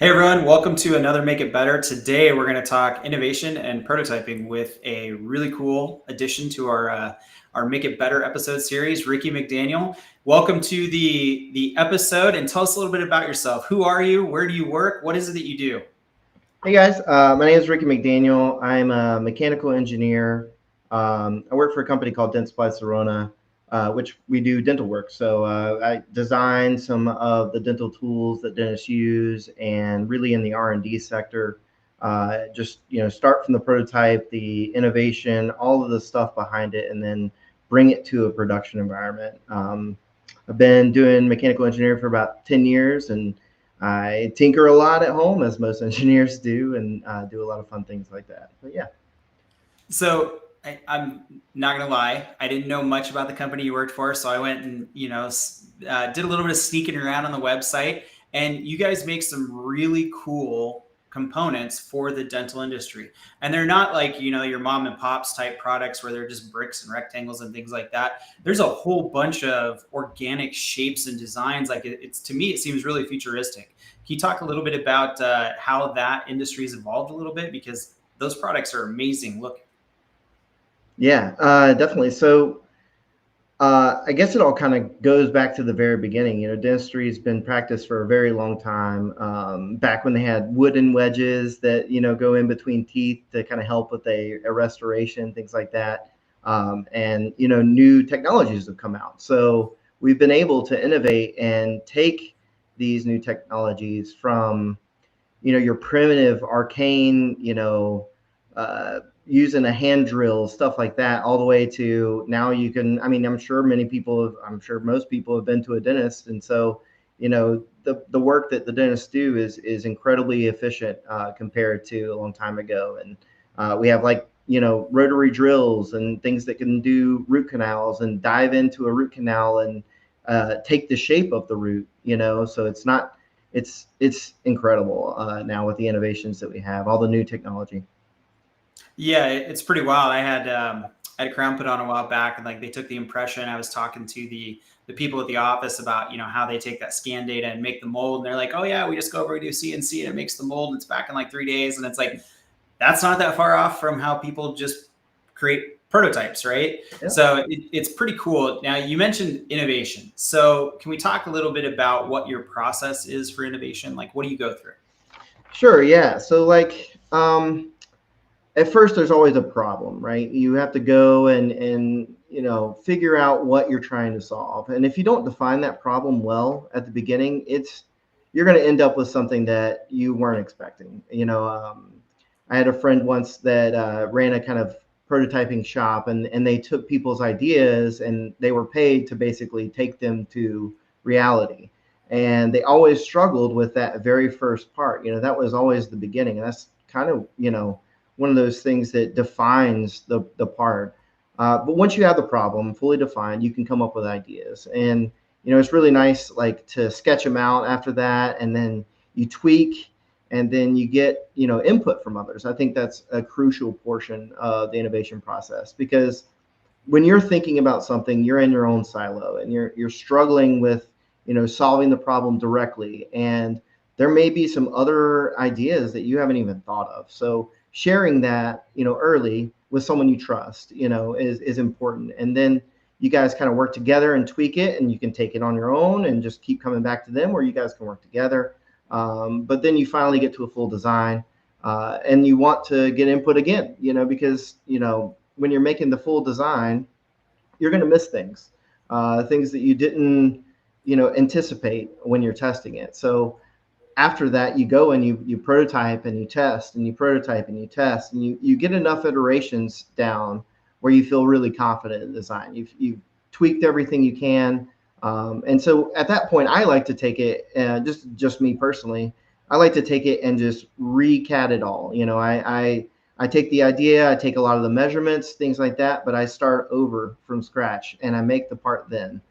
Hey everyone, welcome to another Make It Better. Today we're going to talk innovation and prototyping with a really cool addition to our Make It Better episode series, Ricky McDaniel. Welcome to the episode, and tell us a little bit about yourself. Who are you? Where do you work? What is it that you do? Hey guys, my name is Ricky McDaniel. I'm a mechanical engineer. I work for a company called Dentsply Sirona, which we do dental work. So I design some of the dental tools that dentists use, and really in the R&D sector. Just start from the prototype, the innovation, all of the stuff behind it, and then bring it to a production environment. I've been doing mechanical engineering for about 10 years, and I tinker a lot at home, as most engineers do, and do a lot of fun things like that. But yeah. So I'm not going to lie, I didn't know much about the company you worked for, so I went and did a little bit of sneaking around on the website, and you guys make some really cool components for the dental industry. And they're not like, your mom and pops type products where they're just bricks and rectangles and things like that. There's a whole bunch of organic shapes and designs. Like it's to me, it seems really futuristic. Can you talk a little bit about how that industry has evolved a little bit? Because those products are amazing looking. Yeah, definitely. So I guess it all kind of goes back to the very beginning. Dentistry has been practiced for a very long time. Back when they had wooden wedges that go in between teeth to kind of help with a restoration, things like that. And new technologies have come out. So we've been able to innovate and take these new technologies from your primitive arcane, using a hand drill, stuff like that, all the way to now you can, I'm sure I'm sure most people have been to a dentist. And so, the work that the dentists do is incredibly efficient compared to a long time ago. And we have rotary drills and things that can do root canals and dive into a root canal and take the shape of the root, so it's incredible now with the innovations that we have, all the new technology. Yeah, it's pretty wild. I had a crown put on a while back, and like they took the impression. I was talking to the people at the office about how they take that scan data and make the mold, and they're like, oh yeah, we just go over, we do CNC, and it makes the mold, and it's back in like 3 days. And it's like that's not that far off from how people just create prototypes, right? Yeah. So it's pretty cool. Now you mentioned innovation, so can we talk a little bit about what your process is for innovation? Like, what do you go through? Sure. Yeah. So at first there's always a problem, right? You have to go and figure out what you're trying to solve. And if you don't define that problem well at the beginning, you're going to end up with something that you weren't expecting. I had a friend once that ran a kind of prototyping shop, and they took people's ideas and they were paid to basically take them to reality. And they always struggled with that very first part. That was always the beginning. And that's kind of, one of those things that defines the part. But once you have the problem fully defined, you can come up with ideas. And, it's really nice, like, to sketch them out after that, and then you tweak, and then you get, input from others. I think that's a crucial portion of the innovation process, because when you're thinking about something, you're in your own silo and you're struggling with, solving the problem directly. And there may be some other ideas that you haven't even thought of. So sharing that, early with someone you trust, is important. And then you guys kind of work together and tweak it, and you can take it on your own and just keep coming back to them, or you guys can work together. But then you finally get to a full design, and you want to get input again, because, when you're making the full design, you're going to miss things, things that you didn't, anticipate when you're testing it. So after that, you go and you prototype and you test and you prototype and you test, and you get enough iterations down where you feel really confident in design. You've tweaked everything you can. And so at that point, I like to take it, just me personally, I like to take it and just recat it all. I take the idea, I take a lot of the measurements, things like that, but I start over from scratch and I make the part then.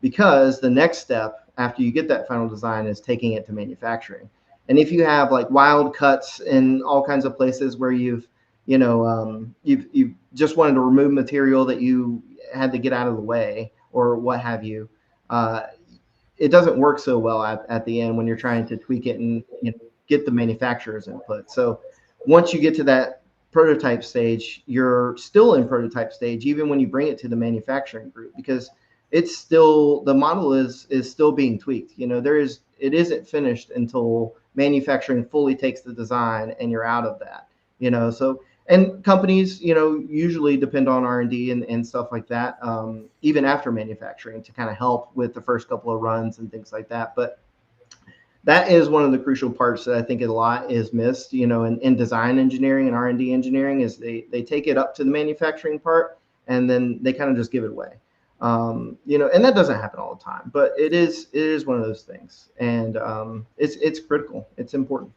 Because the next step after you get that final design is taking it to manufacturing. And if you have like wild cuts in all kinds of places where you've just wanted to remove material that you had to get out of the way or what have you, uh, it doesn't work so well at the end when you're trying to tweak it and get the manufacturer's input. So once you get to that prototype stage, you're still in prototype stage, even when you bring it to the manufacturing group, because it's still, the model is still being tweaked. It isn't finished until manufacturing fully takes the design and you're out of that. So, and companies, usually depend on R&D and stuff like that, even after manufacturing, to kind of help with the first couple of runs and things like that. But that is one of the crucial parts that I think a lot is missed, in design engineering and R&D engineering, is they take it up to the manufacturing part and then they kind of just give it away. And that doesn't happen all the time, but it is one of those things, and it's critical. It's important.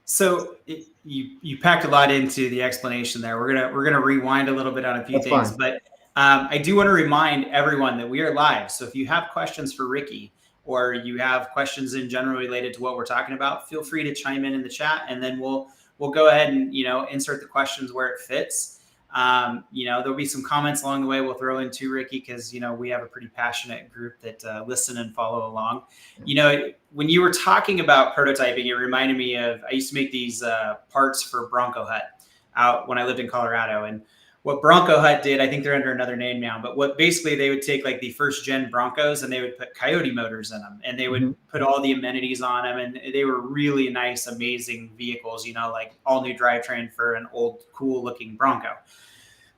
So you packed a lot into the explanation there. We're gonna rewind a little bit on a few That's things, fine. but I do want to remind everyone that we are live. So if you have questions for Ricky, or you have questions in general related to what we're talking about, feel free to chime in the chat, and then we'll go ahead and insert the questions where it fits. There'll be some comments along the way we'll throw in too, Ricky, because we have a pretty passionate group that listen and follow along. When you were talking about prototyping, it reminded me of, I used to make these parts for Bronco Hut out when I lived in Colorado. And what Bronco Hut did, I think they're under another name now, but what basically they would take like the first gen Broncos and they would put Coyote motors in them, and they would put all the amenities on them. And they were really nice, amazing vehicles, like all new drivetrain for an old, cool looking Bronco.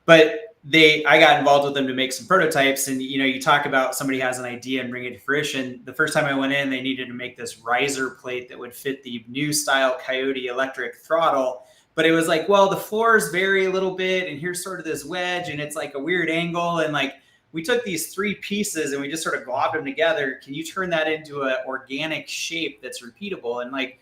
But I got involved with them to make some prototypes. And, you talk about somebody has an idea and bring it to fruition. The first time I went in, they needed to make this riser plate that would fit the new style Coyote electric throttle. But it was like, well, the floors vary a little bit, and here's sort of this wedge, and it's like a weird angle. And like, we took these three pieces and we just sort of globbed them together. Can you turn that into an organic shape that's repeatable? And like,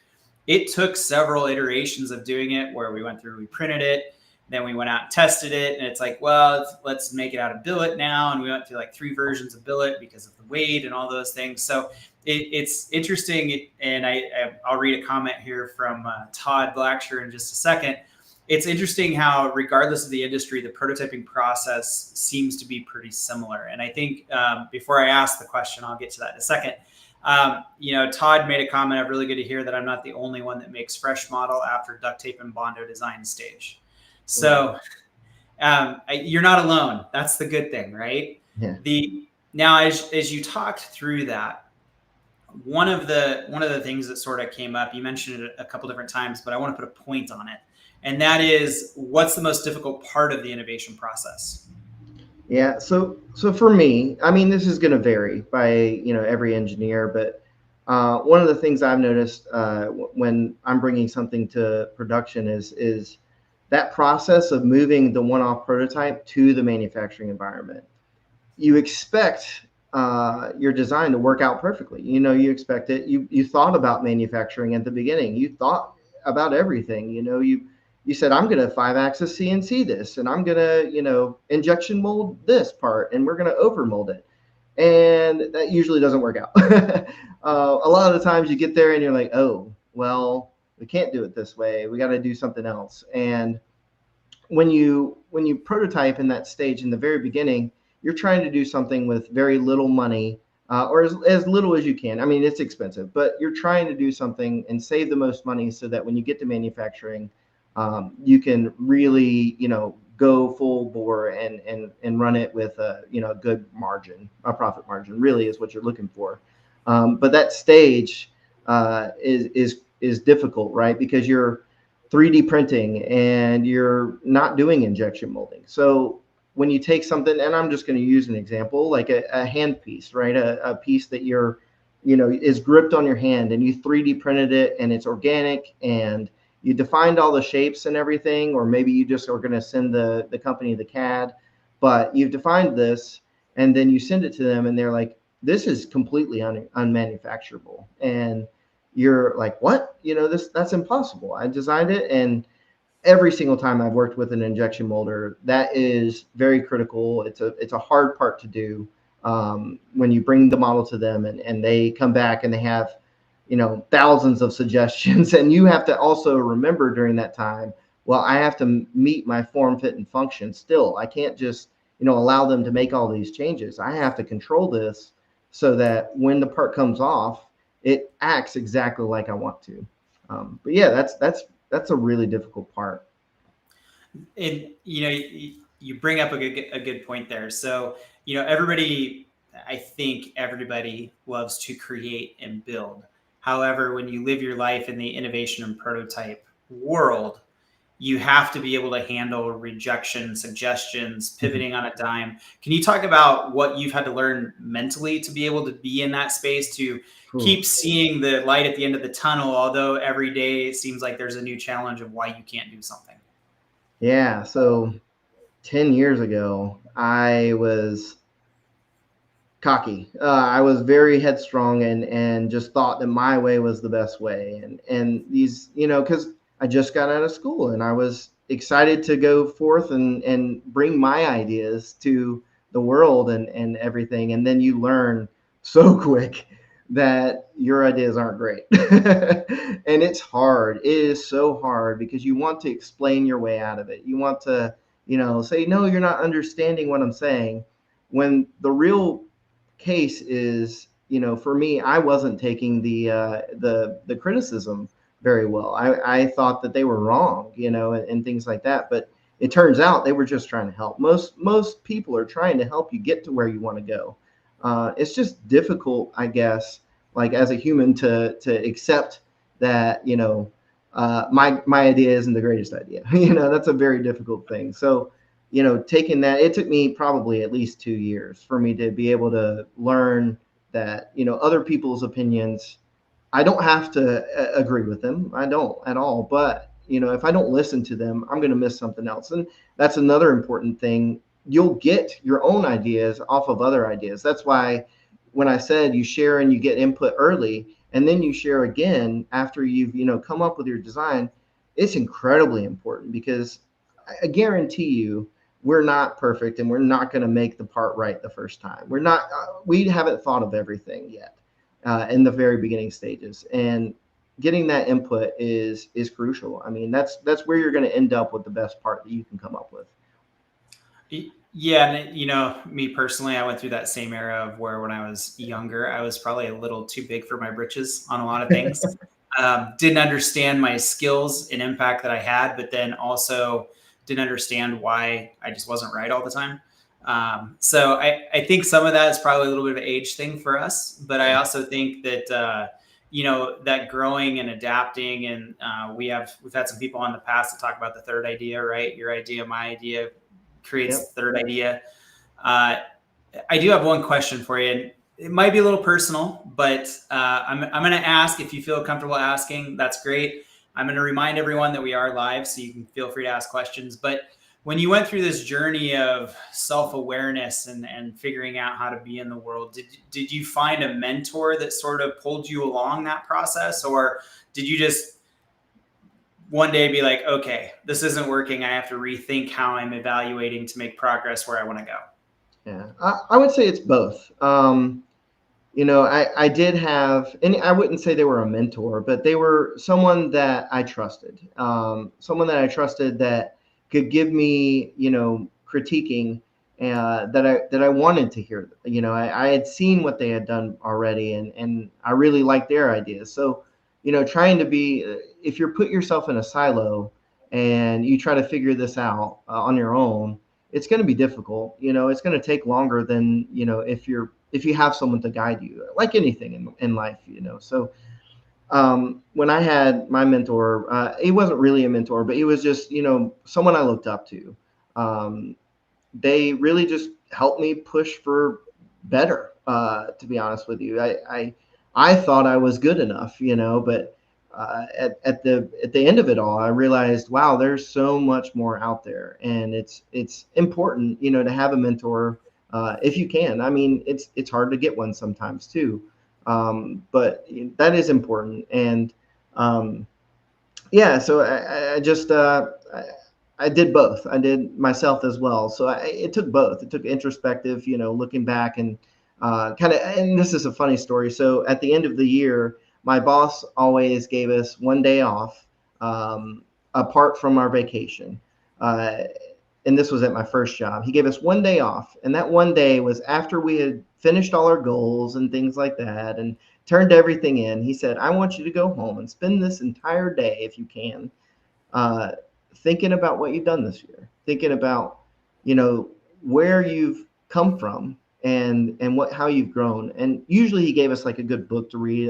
it took several iterations of doing it, where we printed it, then we went out and tested it, and it's like, well, let's make it out of billet now. And we went through like 3 versions of billet because of the weight and all those things. So it's interesting. And I'll read a comment here from Todd Blacksher in just a second. It's interesting how, regardless of the industry, the prototyping process seems to be pretty similar. And I think before I ask the question, I'll get to that in a second. Todd made a comment of, really good to hear that I'm not the only one that makes fresh model after duct tape and Bondo design stage. So you're not alone. That's the good thing, right? Yeah. Now, as you talked through that, one of the things that sort of came up, you mentioned it a couple different times, but I want to put a point on it. And that is, what's the most difficult part of the innovation process? Yeah. So for me, I mean, this is going to vary by, every engineer, but one of the things I've noticed when I'm bringing something to production is that process of moving the one-off prototype to the manufacturing environment. You expect your design to work out perfectly. You expect it. You thought about manufacturing at the beginning. You thought about everything. You said, I'm going to 5-axis CNC this, and I'm going to, injection mold this part, and we're going to overmold it. And that usually doesn't work out. A lot of the times you get there and you're like, oh, well, we can't do it this way. We got to do something else. And when you prototype in that stage in the very beginning, you're trying to do something with very little money, or as little as you can. I mean, it's expensive, but you're trying to do something and save the most money so that when you get to manufacturing, you can really, go full bore and run it with a good margin, a profit margin, really is what you're looking for. But that stage is difficult, right? Because you're 3D printing and you're not doing injection molding. So when you take something, and I'm just going to use an example, like a hand piece, right? A piece that is gripped on your hand, and you 3D printed it, and it's organic, and you defined all the shapes and everything, or maybe you just are going to send the company the CAD, but you've defined this, and then you send it to them, and they're like, this is completely unmanufacturable. And you're like, what? That's impossible. I designed it, and every single time I've worked with an injection molder, that is very critical. It's a hard part to do when you bring the model to them, and they come back and they have thousands of suggestions, and you have to also remember during that time, well, I have to meet my form, fit, and function still. I can't just allow them to make all these changes. I have to control this so that when the part comes off, it acts exactly like I want to. But yeah, that's a really difficult part. And you bring up a good point there. So everybody, I think everybody loves to create and build. However, when you live your life in the innovation and prototype world, you have to be able to handle rejection, suggestions, pivoting on a dime. Can you talk about what you've had to learn mentally to be able to be in that space, to Ooh. keep seeing the light at the end of the tunnel, although every day it seems like there's a new challenge of why you can't do something? Yeah, so 10 years ago, I was cocky. I was very headstrong and just thought that my way was the best way. And these, because I just got out of school and I was excited to go forth and bring my ideas to the world and everything. And then you learn so quick that your ideas aren't great. And it's hard. It is so hard because you want to explain your way out of it. You want to, say, no, you're not understanding what I'm saying. When the real case is, for me, I wasn't taking the criticism very well. I thought that they were wrong, and things like that. But it turns out they were just trying to help. Most people are trying to help you get to where you want to go. It's just difficult, I guess, like as a human to accept that, my idea isn't the greatest idea. That's a very difficult thing. So taking that, it took me probably at least 2 years for me to be able to learn that, other people's opinions, I don't have to agree with them. I don't at all. But, if I don't listen to them, I'm going to miss something else. And that's another important thing. You'll get your own ideas off of other ideas. That's why when I said you share and you get input early, and then you share again after you've, come up with your design, it's incredibly important because I guarantee you, we're not perfect and we're not going to make the part right the first time. We're not, we haven't thought of everything yet in the very beginning stages. And getting that input is crucial. I mean, that's where you're going to end up with the best part that you can come up with. Yeah, and me personally, I went through that same era of where when I was younger, I was probably a little too big for my britches on a lot of things. Didn't understand my skills and impact that I had, but then also didn't understand why I just wasn't right all the time. So I think some of that is probably a little bit of an age thing for us, but I also think that that growing and adapting, and we've had some people on the past to talk about the third idea, right? Your idea, my idea creates Yep. the third idea. Uh, I do have one question for you. And it might be a little personal, but I'm going to ask. If you feel comfortable asking, that's great. I'm going to remind everyone that we are live, so you can feel free to ask questions. But when you went through this journey of self-awareness and figuring out how to be in the world, did you find a mentor that sort of pulled you along that process? Or did you just one day be like, okay, this isn't working, I have to rethink how I'm evaluating to make progress where I want to go? Yeah, I would say it's both. I did have, and I wouldn't say they were a mentor, but they were someone that I trusted. Someone that I trusted that could give me, critiquing that I wanted to hear. I had seen what they had done already, and I really liked their ideas. So, trying to be, if you're put yourself in a silo and you try to figure this out on your own, it's going to be difficult. It's going to take longer than, if you have someone to guide you, like anything in life. So when I had my mentor, he wasn't really a mentor, but he was just, someone I looked up to. They really just helped me push for better. To be honest with you, I thought I was good enough, but at the end of it all, I realized, wow, there's so much more out there, and it's important, to have a mentor if you can. I mean, it's hard to get one sometimes too, but that is important. And yeah, so I just I did both. I did myself as well. So it took both. It took introspective, looking back and kind of. And this is a funny story. So at the end of the year, my boss always gave us one day off, apart from our vacation. Uh, and this was at my first job, he gave us 1 day off. And that 1 day was after we had finished all our goals and things like that and turned everything in. He said, I want you to go home and spend this entire day, if you can, uh, thinking about what you've done this year, thinking about, where you've come from and how you've grown. And usually he gave us like a good book to read.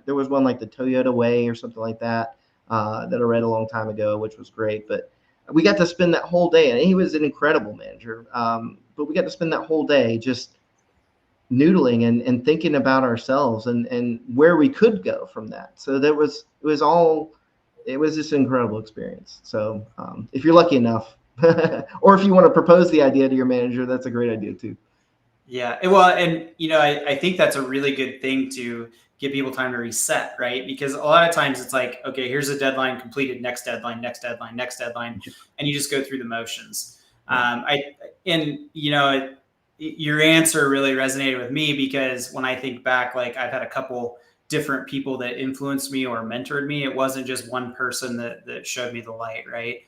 There was one like The Toyota Way or something like that, that I read a long time ago, which was great. But we got to spend that whole day, and he was an incredible manager. But we got to spend that whole day just noodling and thinking about ourselves and where we could go from that. So it was just an incredible experience. So if you're lucky enough, or if you want to propose the idea to your manager, that's a great idea too. Yeah. Well, and I think that's a really good thing to give people time to reset, right? Because a lot of times it's like, okay, here's a deadline completed, next deadline, next deadline, next deadline, and you just go through the motions. Your answer really resonated with me, because when I think back, like I've had a couple different people that influenced me or mentored me. It wasn't just one person that showed me the light, right?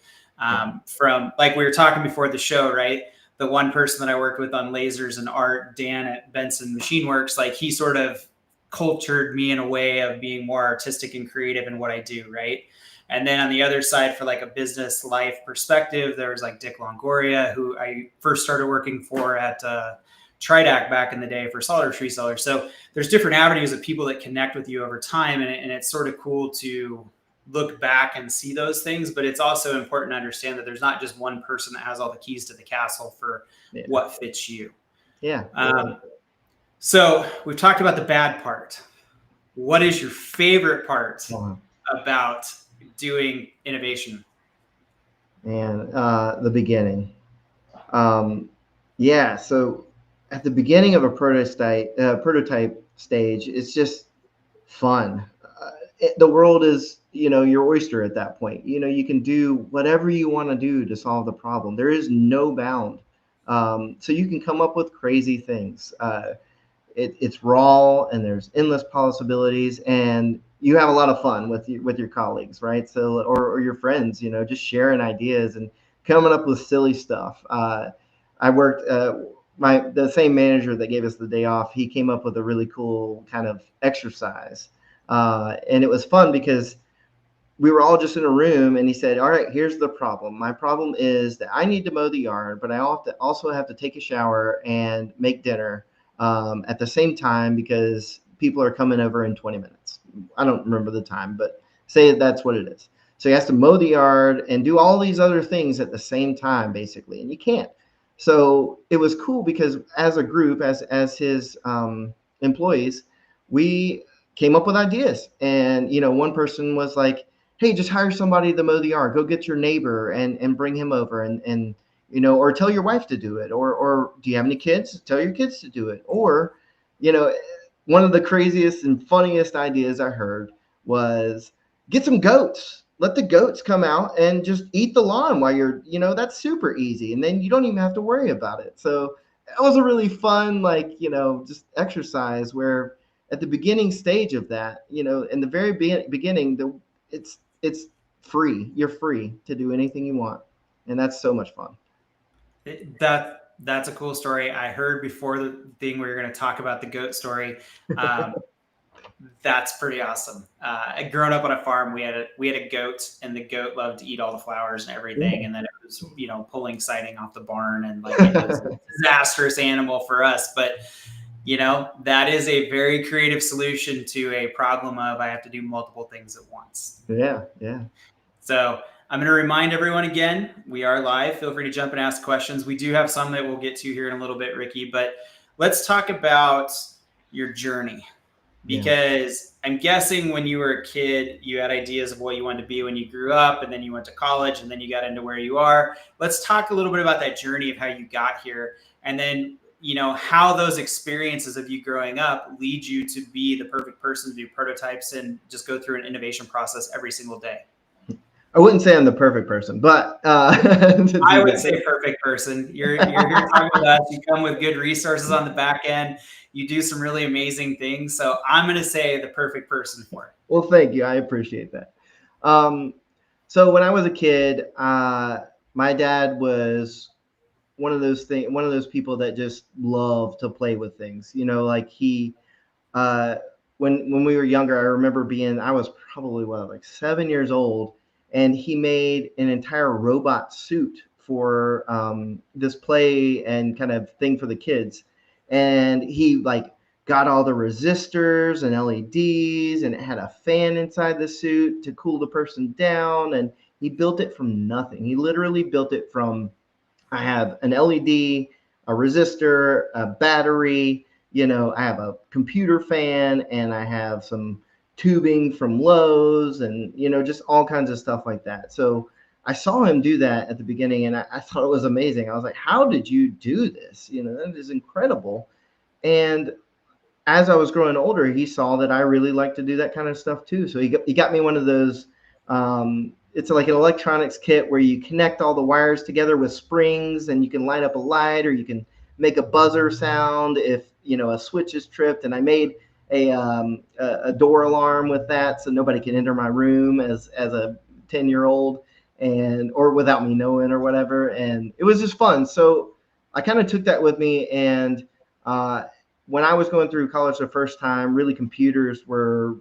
From, like we were talking before the show, right? The one person that I worked with on lasers and art, Dan at Benson Machine Works, like he sort of cultured me in a way of being more artistic and creative in what I do, right? And then on the other side, for like a business life perspective, there was like Dick Longoria, who I first started working for at Tridac back in the day for SolidWorks resellers. So there's different avenues of people that connect with you over time, and it's sort of cool to look back and see those things. But it's also important to understand that there's not just one person that has all the keys to the castle for what fits you. Yeah. So we've talked about the bad part. What is your favorite part about doing innovation? And the beginning. So at the beginning of a prototype stage, it's just fun. The world is, your oyster at that point. You can do whatever you want to do to solve the problem. There is no bound. So you can come up with crazy things. It's raw, and there's endless possibilities, and you have a lot of fun with your colleagues, right? So or your friends, just sharing ideas and coming up with silly stuff. I worked the same manager that gave us the day off. He came up with a really cool kind of exercise, and it was fun because we were all just in a room, and he said, all right, here's the problem. My problem is that I need to mow the yard, but I also have to take a shower and make dinner at the same time, because people are coming over in 20 minutes. I don't remember the time, but say that's what it is. So he has to mow the yard and do all these other things at the same time, basically, and you can't. So it was cool because as a group, as his employees, we came up with ideas. And, one person was like, hey, just hire somebody to mow the yard. Go get your neighbor and bring him over and or tell your wife to do it. Or do you have any kids? Tell your kids to do it. Or, one of the craziest and funniest ideas I heard was get some goats. Let the goats come out and just eat the lawn while you're, that's super easy. And then you don't even have to worry about it. So that was a really fun, just exercise where at the beginning stage of that, in the very beginning, it's free. You're free to do anything you want. And that's so much fun. That's a cool story. I heard before the thing we were going to talk about the goat story. That's pretty awesome. Growing up on a farm, we had a goat, and the goat loved to eat all the flowers and everything. Yeah. And then it was, pulling siding off the barn, and like it was a disastrous animal for us. But that is a very creative solution to a problem of I have to do multiple things at once. Yeah. So I'm going to remind everyone again, we are live. Feel free to jump and ask questions. We do have some that we'll get to here in a little bit, Ricky, but let's talk about your journey, because I'm guessing when you were a kid, you had ideas of what you wanted to be when you grew up, and then you went to college, and then you got into where you are. Let's talk a little bit about that journey of how you got here, and then how those experiences of you growing up lead you to be the perfect person to do prototypes and just go through an innovation process every single day. I wouldn't say I'm the perfect person, but I would say perfect person. You're here talking with us. You come with good resources on the back end. You do some really amazing things. So I'm going to say the perfect person for it. Well, thank you. I appreciate that. So when I was a kid, my dad was one of those people that just love to play with things. You know, like he uh, when we were younger, I remember I was probably what, like 7 years old, and he made an entire robot suit for this play and kind of thing for the kids, and he like got all the resistors and LEDs, and it had a fan inside the suit to cool the person down, and he built it from nothing. He literally built it from I have an LED, a resistor, a battery, you know, I have a computer fan, and I have some tubing from Lowe's, and, you know, just all kinds of stuff like that. So I saw him do that at the beginning, and I thought it was amazing. I was like, how did you do this? You know, that is incredible. And as I was growing older, he saw that I really like to do that kind of stuff too. So he got me one of those. It's like an electronics kit where you connect all the wires together with springs, and you can light up a light, or you can make a buzzer sound if you know a switch is tripped. And I made a door alarm with that, so nobody can enter my room as a 10-year-old, and or without me knowing or whatever. And it was just fun. So I kind of took that with me, and uh, when I was going through college the first time, really computers were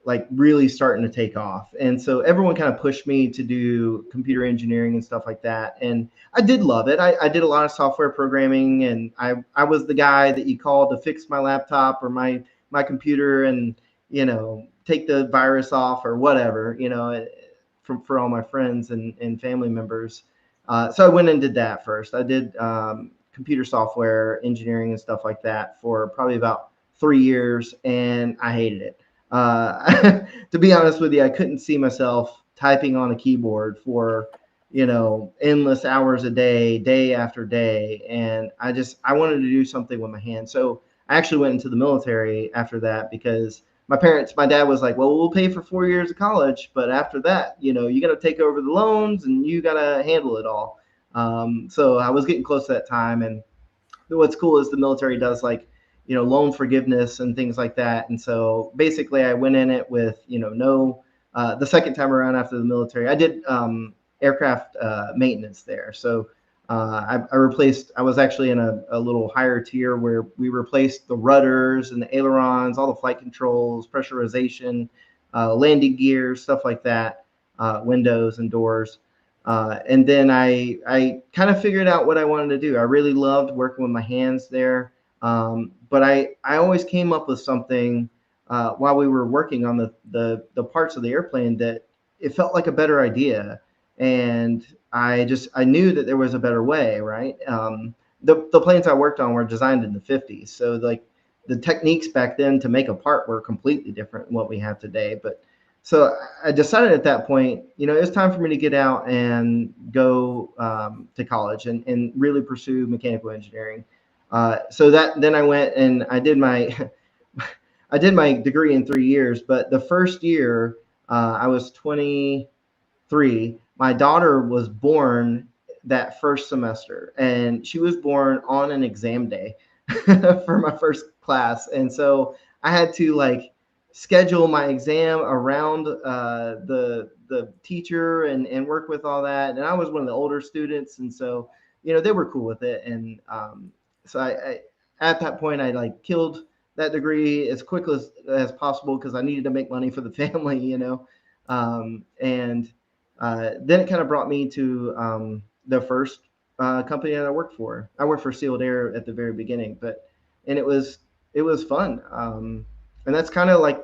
like really starting to take off. And so everyone kind of pushed me to do computer engineering and stuff like that. And I did love it. I did a lot of software programming, and I was the guy that you called to fix my laptop or my computer, and, you know, take the virus off or whatever, you know, for all my friends and family members. So I went and did that first. I did computer software engineering and stuff like that for probably about 3 years, and I hated it. To be honest with you, I couldn't see myself typing on a keyboard for, you know, endless hours a day, day after day. And I wanted to do something with my hands. So I actually went into the military after that, because my dad was like, well, we'll pay for 4 years of college, but after that, you know, you got to take over the loans and you got to handle it all. So I was getting close to that time. And what's cool is the military does, like, you know, loan forgiveness and things like that. And so basically I went in it with, you know, no, the second time around after the military, I did aircraft maintenance there. So I was actually in a little higher tier where we replaced the rudders and the ailerons, all the flight controls, pressurization, landing gears, stuff like that, windows and doors. And then I kind of figured out what I wanted to do. I really loved working with my hands there. But I always came up with something while we were working on the parts of the airplane that it felt like a better idea. And I knew that there was a better way, right? The planes I worked on were designed in the 50s. So like the techniques back then to make a part were completely different than what we have today. But so I decided at that point, you know, it was time for me to get out and go to college and really pursue mechanical engineering. So then I went and I did my I did my degree in 3 years. But the first year I was 23. My daughter was born that first semester, and she was born on an exam day for my first class. And so I had to like schedule my exam around the teacher and work with all that. And I was one of the older students, and so, you know, they were cool with it. And so I at that point I like killed that degree as quickly as possible, because I needed to make money for the family, you know. And then it kind of brought me to the first company that I worked for. I worked for Sealed Air at the very beginning, and it was fun. And that's kind of like,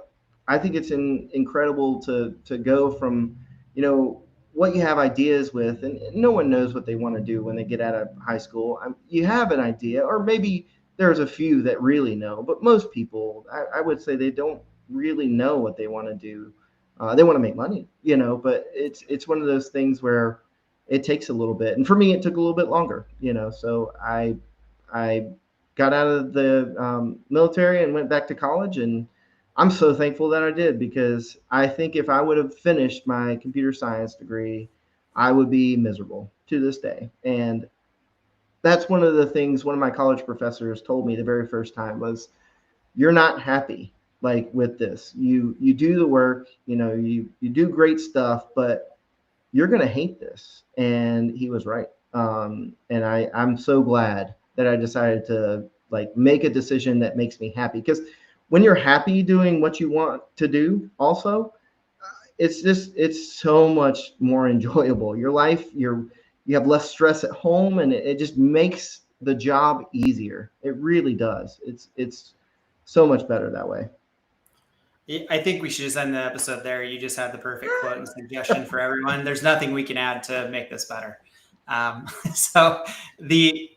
I think it's incredible to go from, you know, what you have ideas with, and no one knows what they want to do when they get out of high school. You have an idea, or maybe there's a few that really know, but most people, I would say, they don't really know what they want to do. They want to make money, you know, but it's one of those things where it takes a little bit. And for me, it took a little bit longer, you know. So I got out of the military and went back to college, and I'm so thankful that I did, because I think if I would have finished my computer science degree, I would be miserable to this day. And that's one of the things one of my college professors told me the very first time was, you're not happy like with this. You do the work, you know, you do great stuff, but you're going to hate this. And he was right. And I'm so glad that I decided to like make a decision that makes me happy. Because when you're happy doing what you want to do, also, it's so much more enjoyable. Your life, you have less stress at home, and it just makes the job easier. It really does. It's so much better that way. I think we should just end the episode there. You just had the perfect quote and suggestion for everyone. There's nothing we can add to make this better. So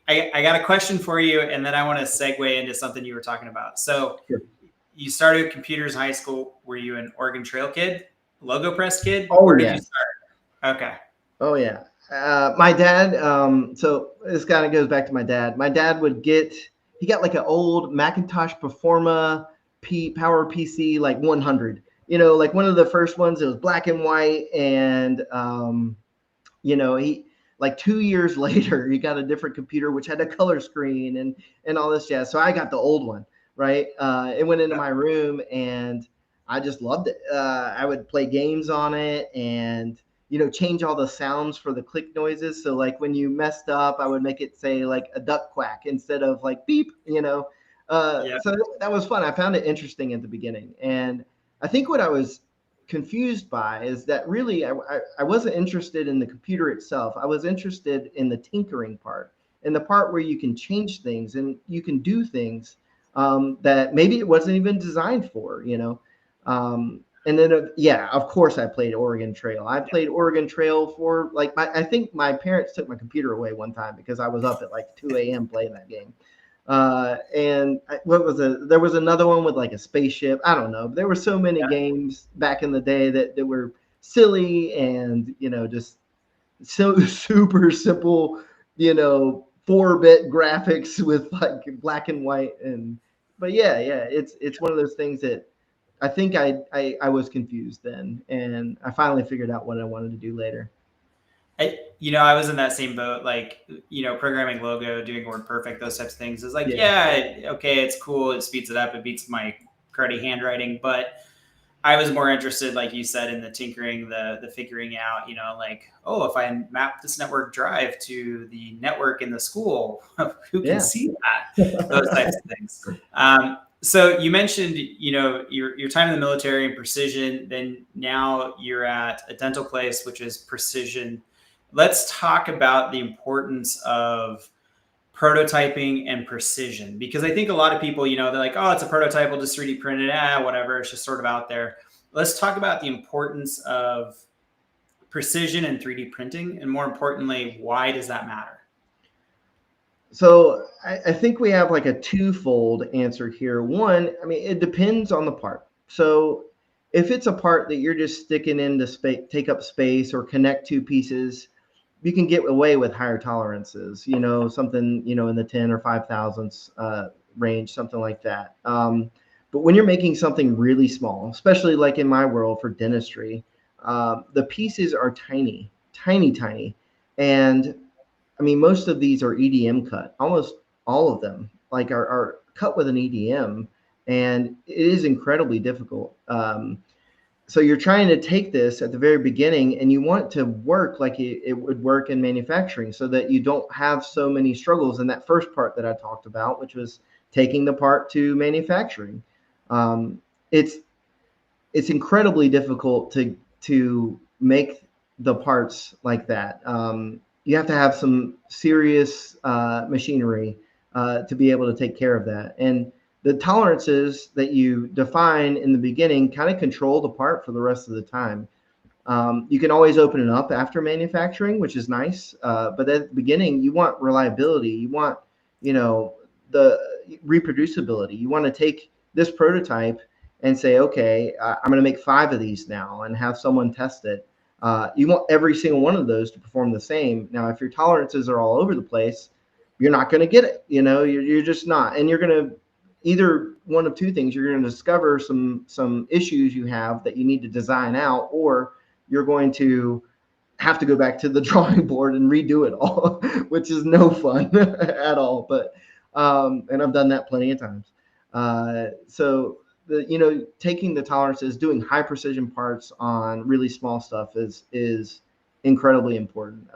I got a question for you, and then I want to segue into something you were talking about. So Sure. you started with computers in high school. Were you an Oregon Trail kid, logo press kid? Oh Where did yeah. you start? Okay. Oh yeah. My dad. So this kind of goes back to my dad. My dad he got like an old Macintosh Performa Power PC like 100. Like one of the first ones. It was black and white, and he like 2 years later he got a different computer which had a color screen and all this jazz. So I got the old one, right? It went into my room, and I just loved it. I would play games on it, and change all the sounds for the click noises. So like when you messed up, I would make it say like a duck quack instead of like beep. Yeah. So that was fun. I found it interesting at the beginning, and I think what I was confused by is that really I wasn't interested in the computer itself. I was interested in the tinkering part, and the part where you can change things and you can do things that maybe it wasn't even designed for. And then, yeah, of course I played Oregon Trail. I played Oregon Trail for like I think my parents took my computer away one time because I was up at like 2 a.m. playing that game. There was another one with like a spaceship. I don't know. There were so many games back in the day that were silly and, just so super simple, 4-bit graphics with like black and white. But yeah, it's one of those things that I think I was confused then, and I finally figured out what I wanted to do later. I was in that same boat, like, programming logo, doing WordPerfect, those types of things. It's like, okay, it's cool. It speeds it up. It beats my cruddy handwriting. But I was more interested, like you said, in the tinkering, the figuring out, like, oh, if I map this network drive to the network in the school, who can see that? Those types of things. So you mentioned, your time in the military and precision. Then now you're at a dental place, which is precision. Let's talk about the importance of prototyping and precision, because I think a lot of people, they're like, oh, it's a prototype, we'll just 3D print it, whatever, it's just sort of out there. Let's talk about the importance of precision and 3D printing, and more importantly, why does that matter? So I think we have like a twofold answer here. One, I mean, it depends on the part. So if it's a part that you're just sticking in to take up space or connect two pieces, you can get away with higher tolerances, something, in the 10 or 5 thousandths range, something like that. But when you're making something really small, especially like in my world for dentistry, the pieces are tiny, tiny, tiny. And I mean, most of these are EDM cut. Almost all of them are cut with an EDM, and it is incredibly difficult. So you're trying to take this at the very beginning, and you want it to work like it would work in manufacturing, so that you don't have so many struggles in that first part that I talked about, which was taking the part to manufacturing. It's incredibly difficult to make the parts like that. You have to have some serious machinery to be able to take care of that. And the tolerances that you define in the beginning kind of control the part for the rest of the time. You can always open it up after manufacturing, which is nice. But at the beginning, you want reliability. You want, the reproducibility. You want to take this prototype and say, okay, I'm going to make 5 of these now and have someone test it. You want every single one of those to perform the same. Now, if your tolerances are all over the place, you're not going to get it. You're just not. And you're going to either one of two things. You're going to discover some issues you have that you need to design out, or you're going to have to go back to the drawing board and redo it all, which is no fun at all. But and I've done that plenty of times. So taking the tolerances, doing high precision parts on really small stuff is incredibly important.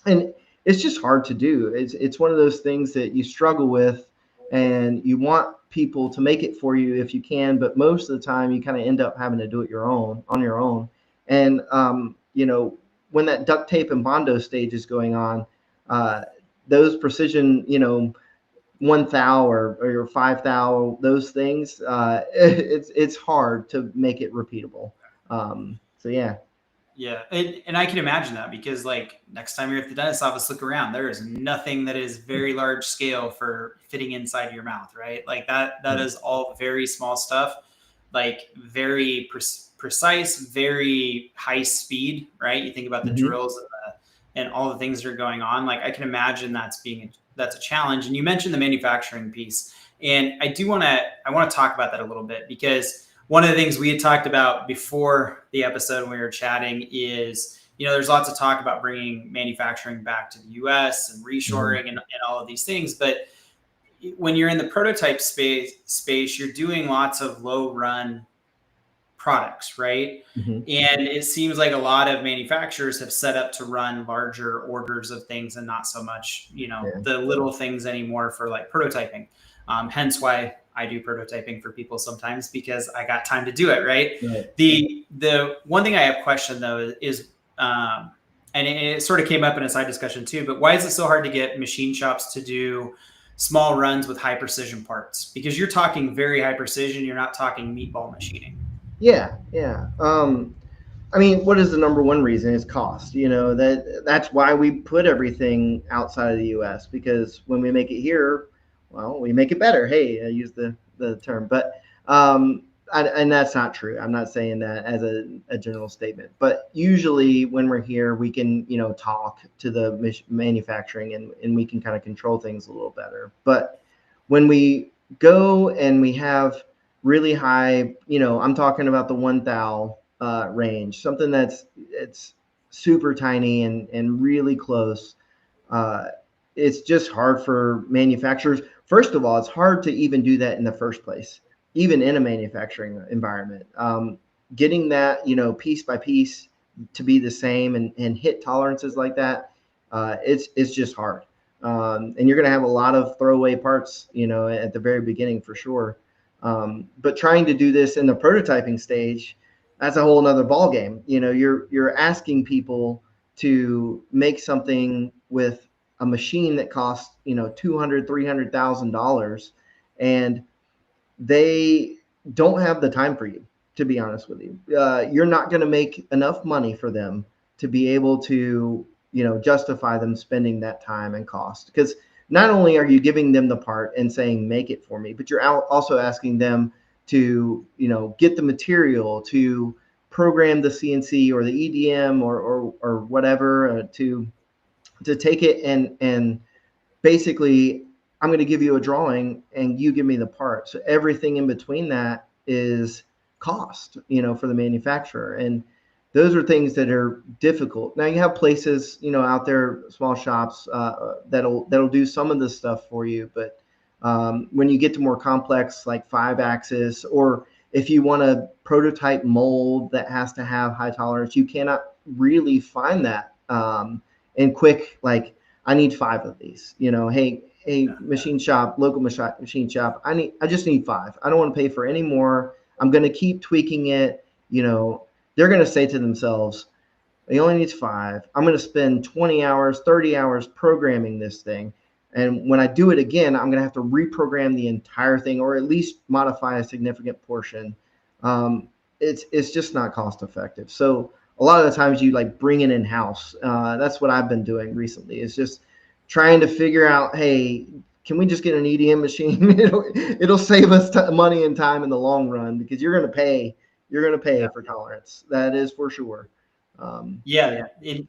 And it's just hard to do. It's one of those things that you struggle with, and you want people to make it for you if you can, but most of the time you kind of end up having to do it on your own. And when that duct tape and Bondo stage is going on, uh, those precision, 1 thou or your 5 thou, those things, it's hard to make it repeatable. So yeah. Yeah, and I can imagine that, because like next time you're at the dentist office, look around. There is nothing that is very large scale for fitting inside your mouth, right? Like that is all very small stuff, like very precise, very high speed, right? You think about the Mhm. drills and all the things that are going on. Like I can imagine that's a challenge. And you mentioned the manufacturing piece, and I want to talk about that a little bit, because one of the things we had talked about before the episode when we were chatting is, there's lots of talk about bringing manufacturing back to the US and Mhm. reshoring and all of these things. But when you're in the prototype space, you're doing lots of low run products, right? Mhm. And it seems like a lot of manufacturers have set up to run larger orders of things and not so much, Yeah. the little things anymore for like prototyping. Hence why I do prototyping for people sometimes, because I got time to do it, right? Right. The one thing I have questioned though is, and it sort of came up in a side discussion too, but why is it so hard to get machine shops to do small runs with high precision parts? Because you're talking very high precision, you're not talking meatball machining. Yeah. Yeah. I mean, what is the number one reason? Is cost. That's why we put everything outside of the U.S., because when we make it here, well, we make it better. Hey, I use the term, but and that's not true. I'm not saying that as a general statement, but usually when we're here, we can talk to the manufacturing, and we can kind of control things a little better. But when we go and we have really high, I'm talking about the 1 thou range, something that's it's super tiny and really close. Uh, it's just hard for manufacturers. First of all, it's hard to even do that in the first place, even in a manufacturing environment. Getting that, piece by piece to be the same and hit tolerances like that, it's just hard. And you're going to have a lot of throwaway parts, at the very beginning for sure. But trying to do this in the prototyping stage, that's a whole nother ball game. You're asking people to make something with a machine that costs, 200, $300,000, and they don't have the time for you, to be honest with you. You're not going to make enough money for them to be able to, justify them spending that time and cost. Because not only are you giving them the part and saying, make it for me, but you're also asking them to, get the material, to program the CNC or the EDM or whatever, to take it and basically, I'm going to give you a drawing and you give me the part. So everything in between that is cost, for the manufacturer. And those are things that are difficult. Now you have places, out there, small shops, that'll do some of this stuff for you. But when you get to more complex, like 5-axis, or if you want a prototype mold that has to have high tolerance, you cannot really find that in quick, like, I need 5 of these. Hey, machine shop, local machine shop. I just need 5. I don't want to pay for any more. I'm going to keep tweaking it. They're going to say to themselves, he only needs 5. I'm going to spend 20 hours, 30 hours programming this thing. And when I do it again, I'm going to have to reprogram the entire thing, or at least modify a significant portion. It's just not cost effective. So a lot of the times you like bring it in house. That's what I've been doing recently. Is just trying to figure out, hey, can we just get an EDM machine? It'll save us money and time in the long run, because you're going to pay. You're going to pay Yeah. for tolerance. That is for sure. So Yeah. yeah.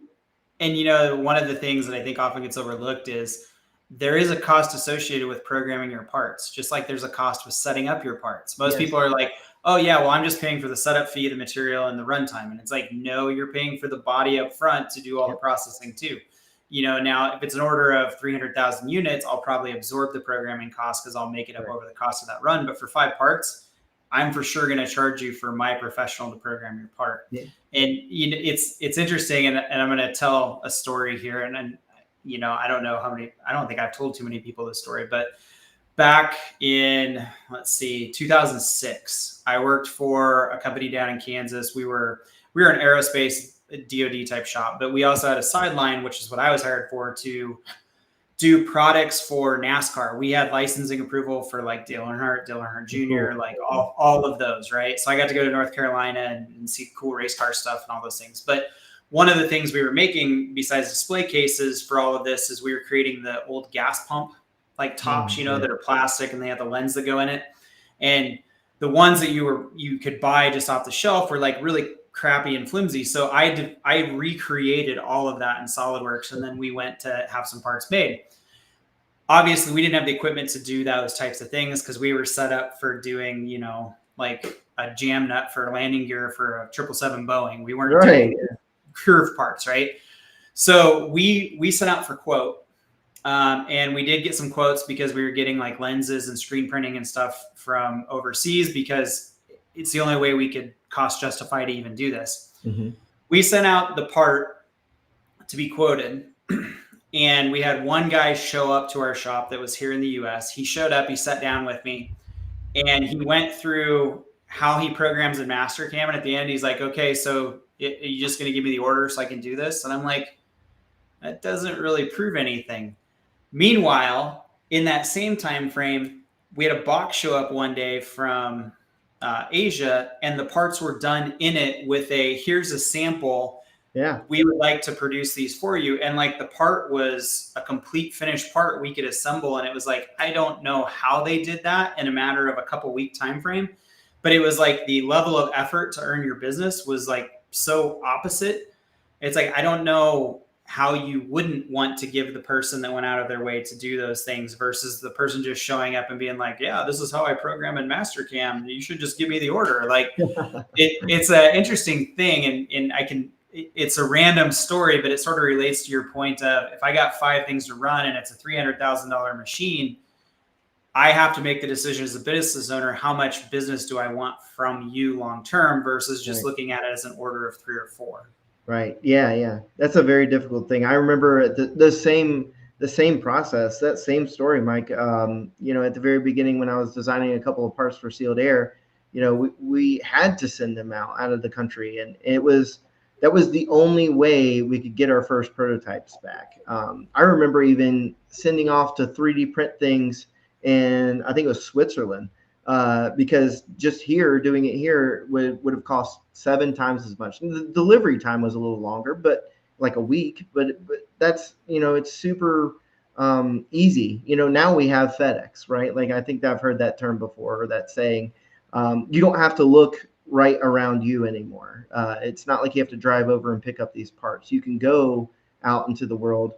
And one of the things that I think often gets overlooked is there is a cost associated with programming your parts, just like there's a cost with setting up your parts. Most Yes. people are like, oh, yeah, well, I'm just paying for the setup fee, the material, and the runtime. And it's like, no, you're paying for the body up front to do all the Yep. processing too. Now, if it's an order of 300,000 units, I'll probably absorb the programming cost because I'll make it up Right. over the cost of that run. But for 5 parts, I'm for sure going to charge you for my professional to program your part. Yeah. And you know, it's interesting, and I'm going to tell a story here, and you know, I don't know how many, I don't think I've told too many people this story, but back in, let's see, 2006, I worked for a company down in Kansas. We were an aerospace DoD type shop, but we also had a sideline, which is what I was hired for, to do products for NASCAR. We had licensing approval for like Dale Earnhardt Jr., like all of those, right? So I got to go to North Carolina and see cool race car stuff and all those things. But one of the things we were making besides display cases for all of this is we were creating the old gas pump like tops, you know, that are plastic and they have the lens that go in it. And the ones that you could buy just off the shelf were like really crappy and flimsy. So I recreated all of that in SolidWorks, and then we went to have some parts made. Obviously, we didn't have the equipment to do those types of things because we were set up for doing, you know, like a jam nut for landing gear for a 777 Boeing. We weren't doing curved parts, right? So we sent out for quote. And we did get some quotes because we were getting like lenses and screen printing and stuff from overseas because it's the only way we could cost justify to even do this. Mm-hmm. We sent out the part to be quoted, and we had one guy show up to our shop that was here in the US. He showed up, he sat down with me, and he went through how he programs in Mastercam. And at the end, he's like, okay, so are you just going to give me the order so I can do this? And I'm like, that doesn't really prove anything. Meanwhile, in that same time frame, we had a box show up one day from Asia, and the parts were done in it with here's a sample. Yeah, we would like to produce these for you. And like the part was a complete finished part we could assemble. And it was like, I don't know how they did that in a matter of a couple week time frame, but it was like the level of effort to earn your business was like so opposite. It's like, I don't know how you wouldn't want to give the person that went out of their way to do those things versus the person just showing up and being like, yeah, this is how I program in Mastercam. You should just give me the order. Like it's an interesting thing. And it's a random story, but it sort of relates to your point of if I got 5 things to run and it's a $300,000 machine, I have to make the decision as a business owner, how much business do I want from you long-term versus just looking at it as an order of 3 or 4. Right. Yeah. Yeah. That's a very difficult thing. I remember the same process, that same story, Mike. You know, at the very beginning when I was designing a couple of parts for Sealed Air, you know, we had to send them out of the country, and that was the only way we could get our first prototypes back. I remember even sending off to 3D print things in, I think it was Switzerland. Because just doing it here would have cost 7 times as much. And the delivery time was a little longer, but like a week. But that's, you know, it's super easy. You know, now we have FedEx, right? Like I think I've heard that term before, or that saying. You don't have to look right around you anymore. It's not like you have to drive over and pick up these parts. You can go out into the world.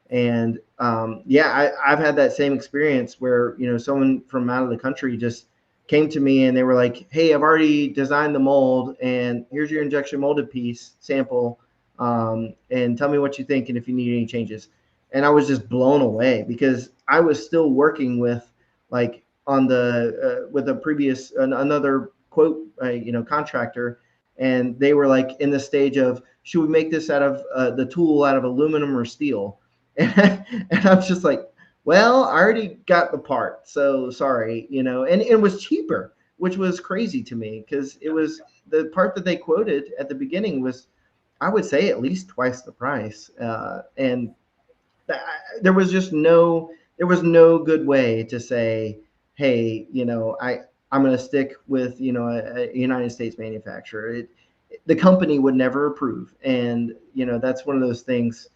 And I've had that same experience where, you know, someone from out of the country just came to me and they were like, hey, I've already designed the mold and here's your injection molded piece sample. And tell me what you think and if you need any changes. And I was just blown away because I was still working with like on the with a previous another quote contractor, and they were like in the stage of, should we make this out of the tool out of aluminum or steel? And I'm just like, well, I already got the part, so sorry, you know, and it was cheaper, which was crazy to me because it was the part that they quoted at the beginning was, I would say, at least twice the price. And there was no good way to say, hey, you know, I'm going to stick with, you know, a United States manufacturer. The company would never approve. And, you know, that's one of those things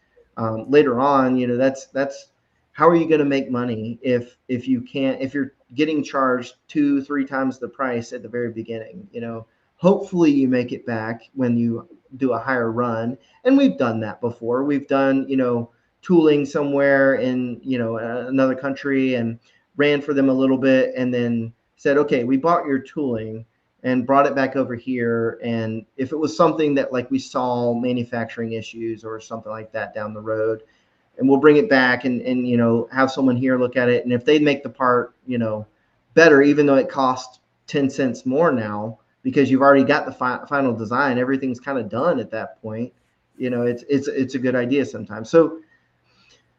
later on, you know, that's how are you going to make money if you're getting charged 2-3 times the price at the very beginning? You know, hopefully you make it back when you do a higher run. And we've done that before. We've done, you know, tooling somewhere in, you know, another country and ran for them a little bit and then said, okay, we bought your tooling and brought it back over here. And if it was something that like we saw manufacturing issues or something like that down the road, and we'll bring it back and have someone here look at it. And if they make the part, better, even though it cost 10 cents more now because you've already got the final design. Everything's kind of done at that point. It's a good idea sometimes. So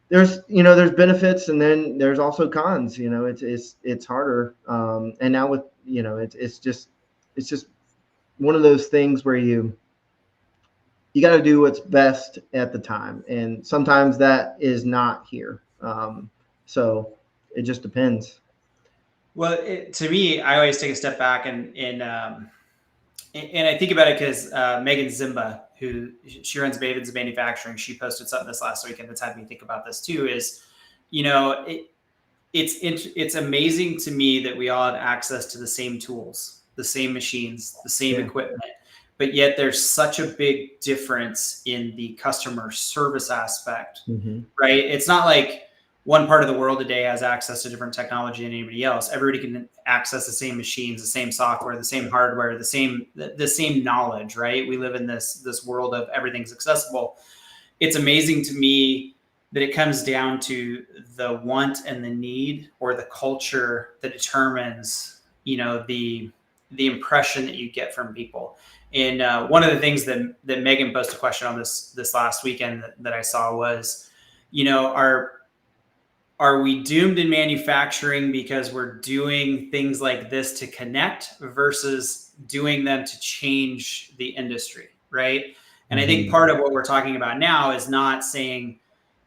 there's benefits, and then there's also cons. It's harder. And now with it's just one of those things where you got to do what's best at the time, and sometimes that is not here. So it just depends. Well, to me, I always take a step back and I think about it because Megan Zimba, who she runs Maven's Manufacturing, she posted something this last weekend that's had me think about this too. Is it's amazing to me that we all have access to the same tools, the same machines, the same equipment, but yet there's such a big difference in the customer service aspect, right? It's not like one part of the world today has access to different technology than anybody else. Everybody can access the same machines, the same software, the same hardware, the same knowledge, right? We live in this world of everything's accessible. It's amazing to me that it comes down to the want and the need, or the culture that determines, the impression that you get from people. And one of the things that Megan posted a question on this last weekend that I saw was, are we doomed in manufacturing because we're doing things like this to connect versus doing them to change the industry, right? And I think part of what we're talking about now is not saying,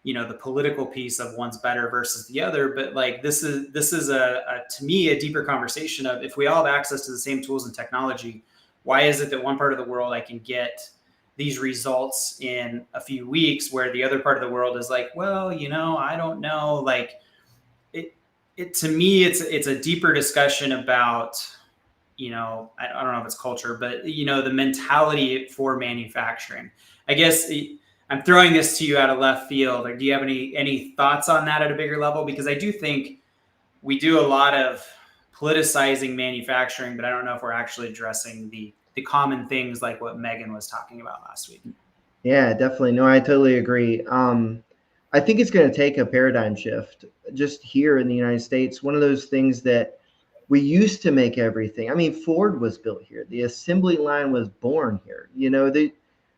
the political piece of one's better versus the other, but like this is a to me a deeper conversation of, if we all have access to the same tools and technology, why is it that one part of the world I can get these results in a few weeks, where the other part of the world is like, well, I don't know. Like it to me, it's a deeper discussion about, I don't know if it's culture, but the mentality for manufacturing. I guess I'm throwing this to you out of left field. Or do you have any thoughts on that at a bigger level? Because I do think we do a lot of politicizing manufacturing, but I don't know if we're actually addressing the common things like what Megan was talking about last week. Yeah, definitely. No, I totally agree. I think it's going to take a paradigm shift just here in the United States. One of those things that we used to make everything. I mean, Ford was built here. The assembly line was born here.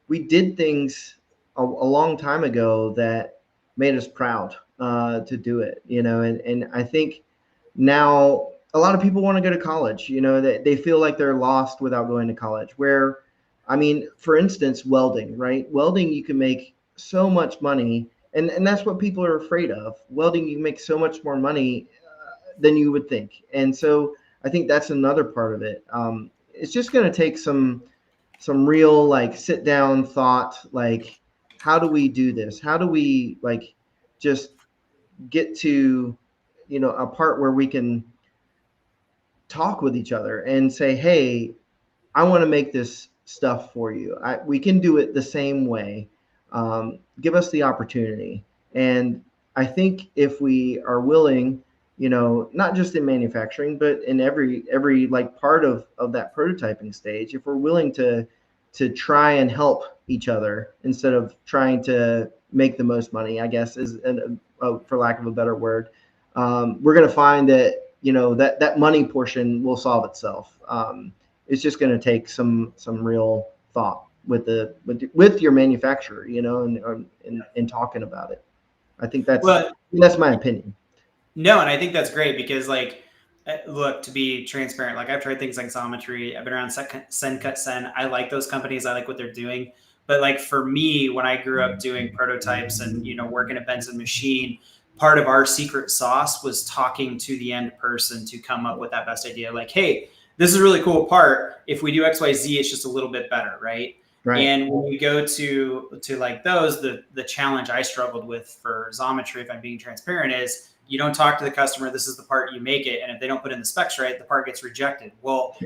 We did things a long time ago that made us proud to do it. And I think now a lot of people want to go to college. They feel like they're lost without going to college. Where, I mean, for instance, welding, right? Welding, you can make so much money, and that's what people are afraid of. Welding, you make so much more money than you would think. And so I think that's another part of it. It's just going to take some real, like, sit down thought, like, how do we do this? How do we, like, just get to, a part where we can talk with each other and say, hey, I want to make this stuff for you. We can do it the same way. Give us the opportunity. And I think if we are willing, not just in manufacturing, but in every like part of that prototyping stage, if we're willing to try and help each other instead of trying to make the most money, I guess is for lack of a better word, we're going to find that that money portion will solve itself. It's just going to take some real thought with your manufacturer, and talking about it. I think that's my opinion. No, and I think that's great because, like, look, to be transparent, like, I've tried things like Xometry. I've been around Send Cut Send. I like those companies. I like what they're doing. But like for me, when I grew up doing prototypes and working at Benson Machine, part of our secret sauce was talking to the end person to come up with that best idea. Like, hey, this is a really cool part. If we do X, Y, Z, it's just a little bit better, right? Right. And when we go to like those, the challenge I struggled with for Xometry, if I'm being transparent, is you don't talk to the customer. This is the part, you make it. And if they don't put in the specs right, the part gets rejected. Well,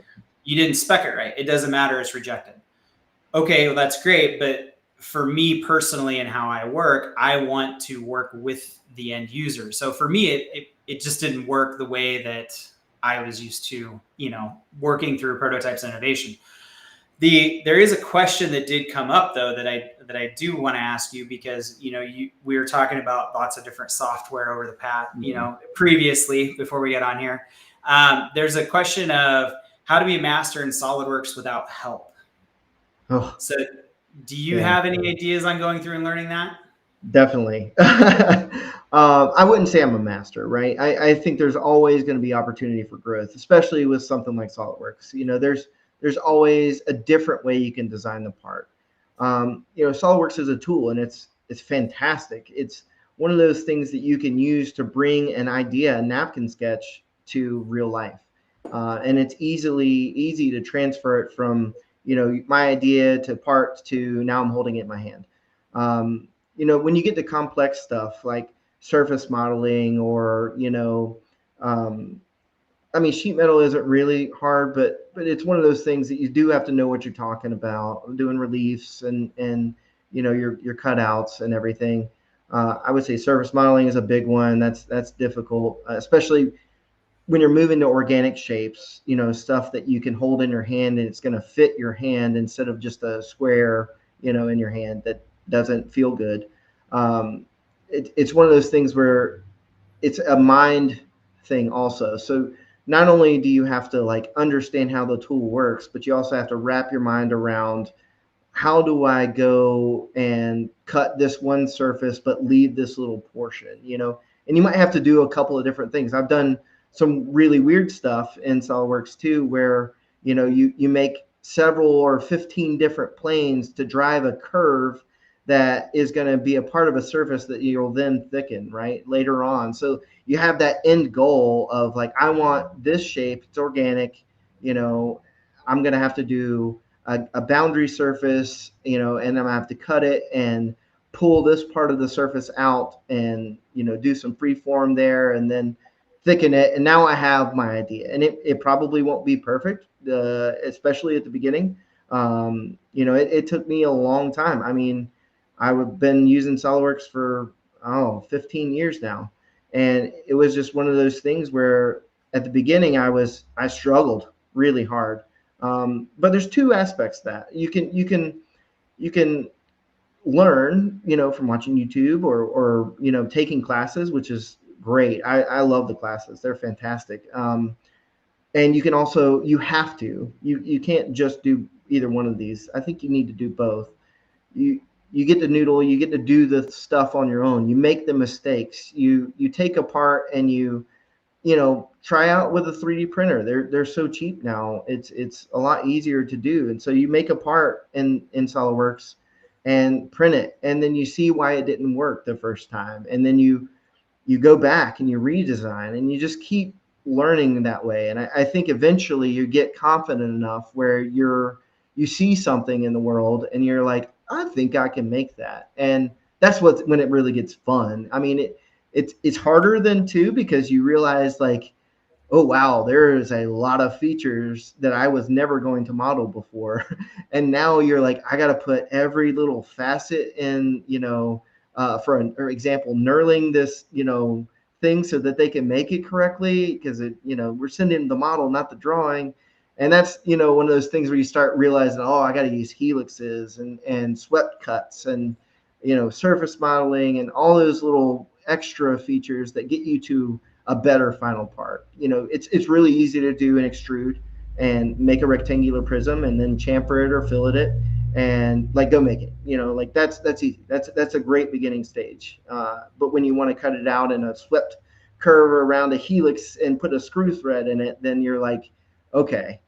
you didn't spec it right. It doesn't matter. It's rejected. Okay, well, that's great. But for me personally and how I work, I want to work with the end user. So for me, it just didn't work the way that I was used to, working through prototypes and innovation. There is a question that did come up though that I do want to ask you, because we were talking about lots of different software over the past, previously before we get on here. There's a question of, how to be a master in SolidWorks without help. Oh, So do you yeah. have any ideas on going through and learning that? Definitely. I wouldn't say I'm a master, right? I think there's always going to be opportunity for growth, especially with something like SolidWorks. There's always a different way you can design the part. SolidWorks is a tool, and it's fantastic. It's one of those things that you can use to bring an idea, a napkin sketch, to real life, and it's easy to transfer it from my idea to parts to now I'm holding it in my hand. Um, when you get to complex stuff like surface modeling or, um, I mean, sheet metal isn't really hard, but it's one of those things that you do have to know what you're talking about, doing reliefs and your cutouts and everything. I would say surface modeling is a big one. That's difficult, especially when you're moving to organic shapes. Stuff that you can hold in your hand and it's going to fit your hand instead of just a square, in your hand that doesn't feel good. It's one of those things where it's a mind thing also. So not only do you have to like understand how the tool works, but you also have to wrap your mind around how do I go and cut this one surface but leave this little portion, and you might have to do a couple of different things. I've done some really weird stuff in SolidWorks too, where you make several or 15 different planes to drive a curve that is going to be a part of a surface that you'll then thicken right later on. So you have that end goal of like, I want this shape, it's organic, I'm going to have to do a boundary surface, and then I have to cut it and pull this part of the surface out and, do some free form there and then thicken it. And now I have my idea, and it probably won't be perfect, especially at the beginning. It took me a long time. I mean, I've been using SolidWorks for, 15 years now. And it was just one of those things where at the beginning I struggled really hard. But there's two aspects that you can learn, from watching YouTube or taking classes, which is great. I love the classes; they're fantastic. And you can also you can't just do either one of these. I think you need to do both. You get to noodle, you get to do the stuff on your own. You make the mistakes. You take apart and try out with a 3D printer. They're so cheap now. It's a lot easier to do. And so you make a part in SolidWorks and print it, and then you see why it didn't work the first time, and then you go back and you redesign, and you just keep learning that way. And I think eventually you get confident enough where you see something in the world and you're like, I think I can make that. And that's when it really gets fun. I mean, it's harder than two, because you realize like, oh wow, there is a lot of features that I was never going to model before. And now you're like, I got to put every little facet in, for example, knurling this, thing so that they can make it correctly, because we're sending the model, not the drawing. And that's, one of those things where you start realizing, oh, I got to use helixes and swept cuts and, surface modeling and all those little extra features that get you to a better final part. It's really easy to do an extrude and make a rectangular prism and then chamfer it or fillet it and like go make it. Like that's easy. That's a great beginning stage. But when you want to cut it out in a swept curve around a helix and put a screw thread in it, then you're like, okay,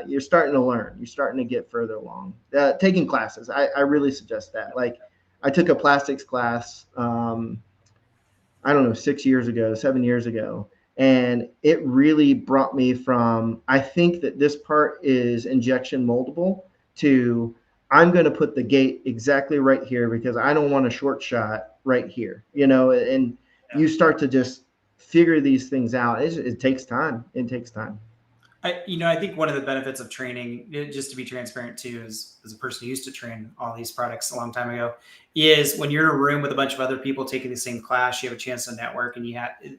you're starting to learn. You're starting to get further along. Taking classes, I really suggest that. Like, I took a plastics class, I don't know, 7 years ago. And it really brought me from, I think that this part is injection moldable, to I'm going to put the gate exactly right here because I don't want a short shot right here, and you start to just figure these things out. It takes time. It takes time. I think one of the benefits of training, just to be transparent too, as a person who used to train all these products a long time ago, is when you're in a room with a bunch of other people taking the same class, you have a chance to network, and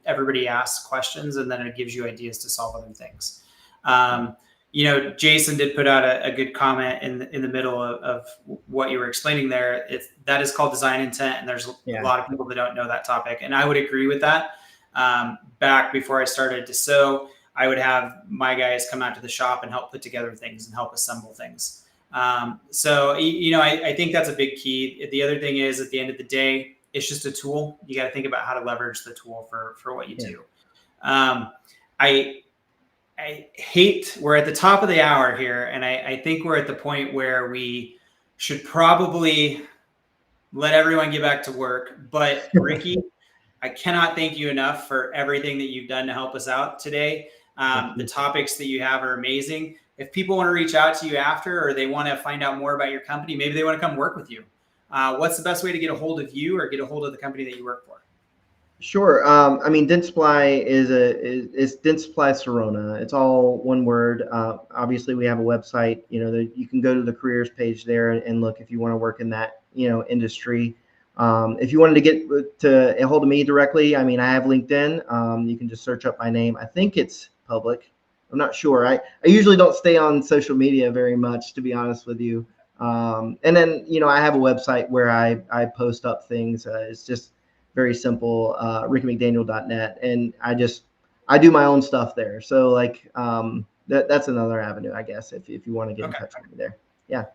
everybody asks questions, and then it gives you ideas to solve other things. Jason did put out a good comment in the middle of what you were explaining there. That is called design intent, and there's a lot of people that don't know that topic, and I would agree with that. Back before I started to sew, I would have my guys come out to the shop and help put together things and help assemble things. So, you know, I think that's a big key. The other thing is, at the end of the day, it's just a tool. You got to think about how to leverage the tool for what you do. I hate, we're at the top of the hour here, and I think we're at the point where we should probably let everyone get back to work. But Ricky, I cannot thank you enough for everything that you've done to help us out today. The topics that you have are amazing. If people want to reach out to you after, or they want to find out more about your company, maybe they want to come work with you, what's the best way to get a hold of you or get a hold of the company that you work for? Sure. I mean, Dentsply is Dentsply Sirona. It's all one word. Obviously, we have a website. You know, you can go to the careers page there and look if you want to work in that, you know, industry. If you wanted to get to a hold of me directly, I mean, I have LinkedIn. You can just search up my name. I think it's public. I'm not sure. I usually don't stay on social media very much, to be honest with you. And then, you know, I have a website where I post up things. It's just very simple, rickymcdaniel.net. And I do my own stuff there. So like, that's another avenue, I guess, if you want to get in touch with me there. Yeah.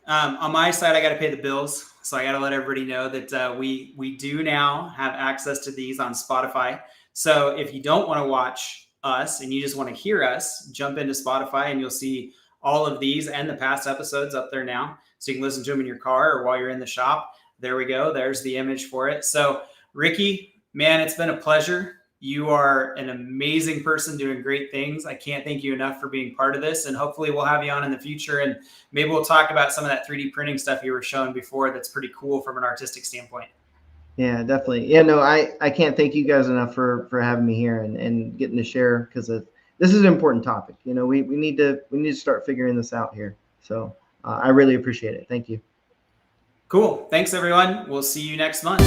On my side, I got to pay the bills. So I got to let everybody know that we do now have access to these on Spotify. So if you don't want to watch us and you just want to hear us, jump into Spotify and you'll see all of these and the past episodes up there now. So you can listen to them in your car or while you're in the shop. There we go. There's the image for it. So Ricky, man, it's been a pleasure. You are an amazing person doing great things. I can't thank you enough for being part of this. And hopefully we'll have you on in the future. And maybe we'll talk about some of that 3D printing stuff you were showing before that's pretty cool from an artistic standpoint. Yeah, definitely. Yeah, no, I can't thank you guys enough for having me here and getting to share, because this is an important topic. You know, we need to start figuring this out here. So I really appreciate it. Thank you. Cool. Thanks, everyone. We'll see you next month.